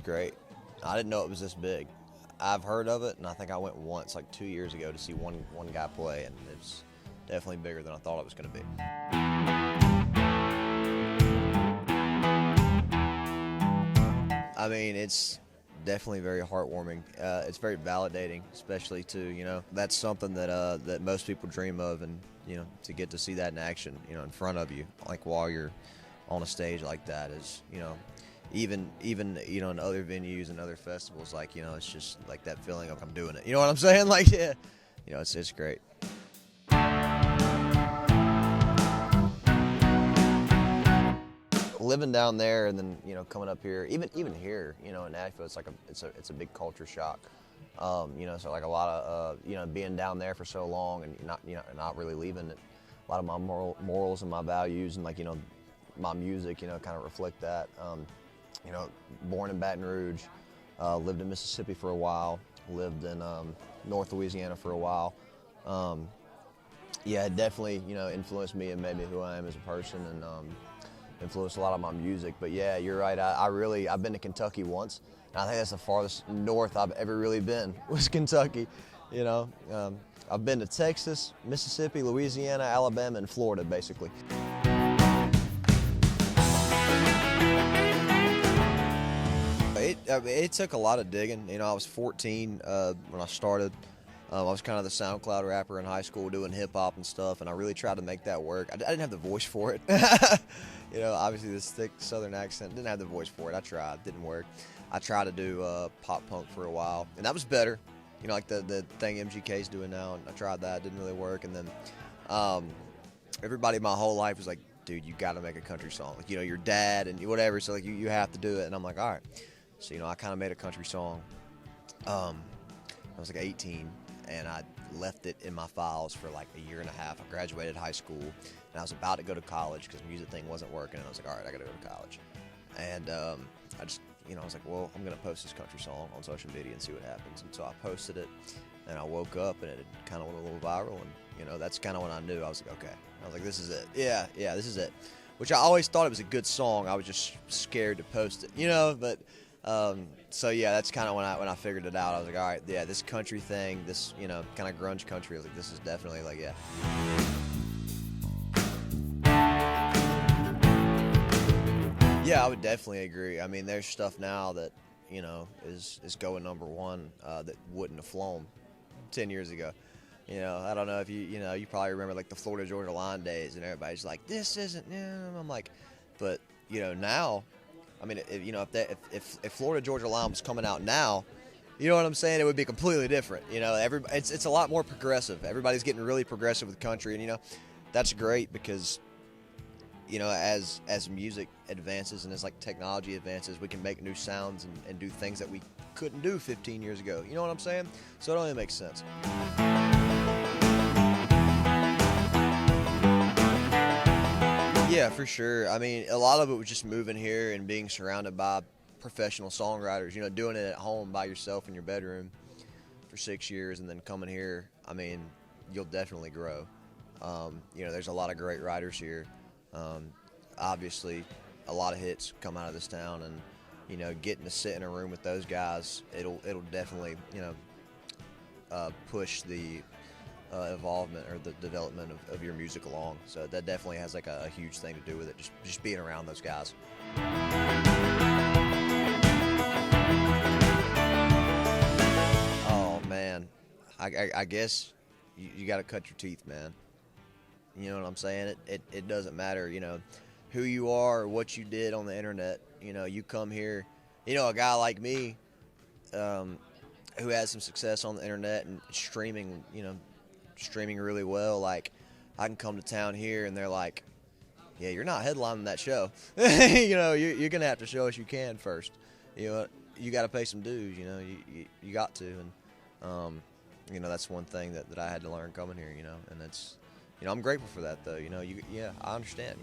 great. I didn't know it was this big. I've heard of it, and I think I went once, like 2 years ago, to see one guy play, and it's definitely bigger than I thought it was going to be. I mean, it's definitely very heartwarming. It's very validating, especially to, that's something that that most people dream of, and to get to see that in action, in front of you, like while you're on a stage like that is, even in other venues and other festivals, like, it's just like that feeling of I'm doing it. You know what I'm saying? Like, yeah, it's great. Living down there and then coming up here, even here, in Nashville, it's like it's a big culture shock. So like a lot of being down there for so long and not really leaving it. A lot of my morals and my values and like my music kind of reflect that. Born in Baton Rouge, lived in Mississippi for a while, lived in North Louisiana for a while. Yeah, it definitely influenced me and made me who I am as a person, and influenced a lot of my music. But yeah, you're right. I've been to Kentucky once, and I think that's the farthest north I've ever really been was Kentucky. I've been to Texas, Mississippi, Louisiana, Alabama, and Florida, basically. It took a lot of digging. I was 14 when I started. I was kind of the SoundCloud rapper in high school doing hip-hop and stuff, and I really tried to make that work. I didn't have the voice for it. Obviously this thick southern accent, didn't have the voice for it. I tried, didn't work. I tried to do pop punk for a while, and that was better. Like the thing MGK's doing now, and I tried that, didn't really work. And then everybody my whole life was like, dude, you got to make a country song. Like, your dad and whatever, so like you have to do it. And I'm like, all right. So, I kind of made a country song. I was like 18, and I left it in my files for like a year and a half. I graduated high school, and I was about to go to college because the music thing wasn't working, and I was like, all right, I got to go to college. And I just, I was like, well, I'm going to post this country song on social media and see what happens. And so I posted it, and I woke up, and it kind of went a little viral, and, that's kind of when I knew. I was like, okay. I was like, this is it. Yeah, this is it. Which I always thought it was a good song. I was just scared to post it, but... so yeah, that's kind of when I figured it out. I was like, all right, yeah, this country thing, this kind of grunge country, I was like, this is definitely like, yeah. Yeah, I would definitely agree. I mean, there's stuff now that is going number one that wouldn't have flown 10 years ago. I don't know if you probably remember like the Florida Georgia Line days, and everybody's like, this isn't. I'm like, but now. I mean, if Florida Georgia Line was coming out now, you know what I'm saying? It would be completely different. It's a lot more progressive. Everybody's getting really progressive with country, and that's great because as music advances and as like technology advances, we can make new sounds and do things that we couldn't do 15 years ago. You know what I'm saying? So it only makes sense. Yeah, for sure. I mean, a lot of it was just moving here and being surrounded by professional songwriters, doing it at home by yourself in your bedroom for 6 years and then coming here. I mean, you'll definitely grow. There's a lot of great writers here. Obviously, a lot of hits come out of this town, and, getting to sit in a room with those guys, it'll definitely, push the involvement or the development of your music along. So that definitely has like a huge thing to do with it, just being around those guys. Oh man, I guess you got to cut your teeth, man. You know what I'm saying? It doesn't matter, who you are or what you did on the internet. You come here, a guy like me who has some success on the internet and streaming really well, like I can come to town here and they're like, yeah, you're not headlining that show. You're gonna have to show us you can first. You got to pay some dues. You got to, and that's one thing that I had to learn coming here. And it's I'm grateful for that though. I understand.